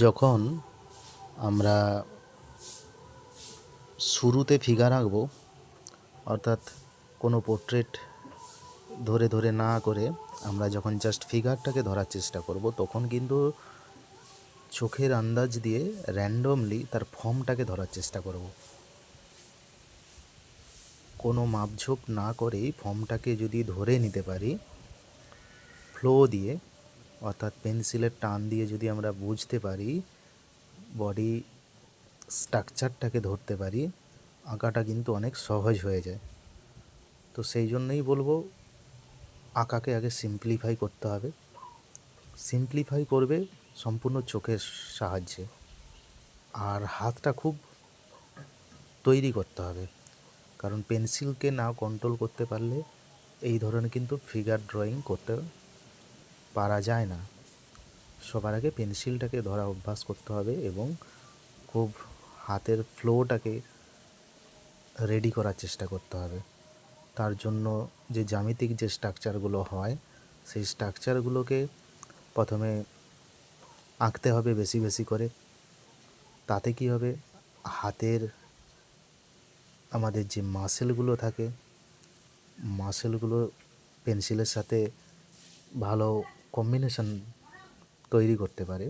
যখন আমরা শুরুতে ফিগার আঁকবো, অর্থাৎ কোনো পোর্ট্রেট ধরে ধরে না করে আমরা যখন জাস্ট ফিগারটাকে ধরার চেষ্টা করব, তখন কিন্তু চোখের আন্দাজ দিয়ে র্যান্ডমলি তার ফর্মটাকে ধরার চেষ্টা করব। কোনো মাপঝোপ না করেই ফর্মটাকে যদি ধরে নিতে পারি ফ্লো দিয়ে, অর্থাৎ পেন্সিলের টান দিয়ে যদি আমরা বুঝতে পারি, বডি স্ট্রাকচারটাকে ধরতে পারি, আঁকাটা কিন্তু অনেক সহজ হয়ে যায়। তো সেই জন্যই বলবো, আঁকাকে আগে সিম্পলিফাই করতে হবে। সিম্পলিফাই করবে সম্পূর্ণ চোখের সাহায্যে, আর হাতটা খুব তৈরি করতে হবে, কারণ পেন্সিলকে না কন্ট্রোল করতে পারলে এই ধরনের কিন্তু ফিগার ড্রয়িং করতে পারা যায় না। সবার আগে পেন্সিলটাকে ধরা অভ্যাস করতে হবে এবং খুব হাতের ফ্লোটাকে রেডি করার চেষ্টা করতে হবে। তার জন্য যে জ্যামিতিক যে স্ট্রাকচারগুলো হয়, সেই স্ট্রাকচারগুলোকে প্রথমে আঁকতে হবে বেশি বেশি করে। তাতে কি হবে, হাতের আমাদের যে মাসেলগুলো থাকে, মাসেলগুলো পেন্সিলের সাথে ভালো কম্বিনেশন তৈরি করতে পারে,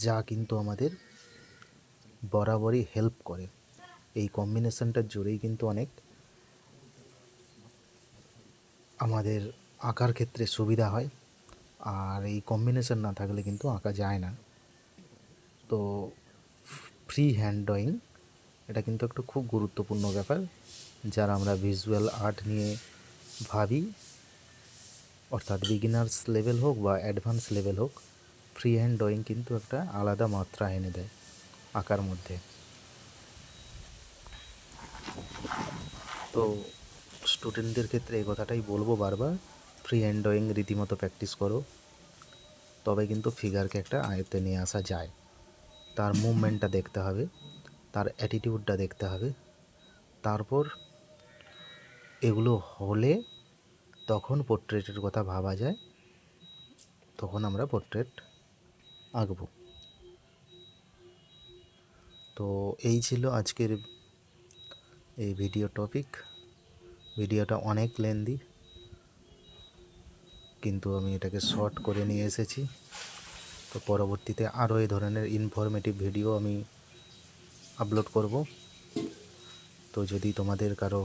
যা কিন্তু আমাদের বরাবরই হেল্প করে। এই কম্বিনেশনটার জোরেই কিন্তু অনেক আমাদের আঁকার ক্ষেত্রে সুবিধা হয়, আর এই কম্বিনেশন না থাকলে কিন্তু আঁকা যায় না। তো ফ্রি হ্যান্ড ড্রয়িং এটা কিন্তু একটা খুব গুরুত্বপূর্ণ ব্যাপার, যারা আমরা ভিজুয়াল আর্ট নিয়ে ভাবি, অর্থাৎ বিগিনার্স লেভেল হোক বা অ্যাডভান্স লেভেল হোক, ফ্রি হ্যান্ড ড্রয়িং কিন্তু একটা আলাদা মাত্রা এনে দেয় আঁকার মধ্যে। তো স্টুডেন্টদের ক্ষেত্রে এই কথাটাই বলবো বারবার, ফ্রি হ্যান্ড ড্রয়িং রীতিমতো প্র্যাকটিস করো, তবে কিন্তু ফিগারকে একটা আয়ত্তে নিয়ে আসা যায়। তার মুভমেন্টটা দেখতে হবে, তার অ্যাটিটিউডটা দেখতে হবে, তারপর এগুলো হলে তখন পোর্ট্রেটের কথা ভাবা যায়, তখন আমরা পোর্ট্রেট আঁকবো। তো এই ছিল আজকের এই ভিডিও টপিক। ভিডিওটা অনেক লেন্দি, কিন্তু আমি এটাকে শর্ট করে নিয়ে এসেছি। তো পরবর্তীতে আরও এই ধরনের ইনফরমেটিভ ভিডিও আমি আপলোড করব। তো যদি তোমাদের কারো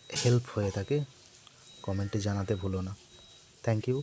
হেল্প হয়ে থাকে, কমেন্টে জানাতে ভুলো না। Thank you.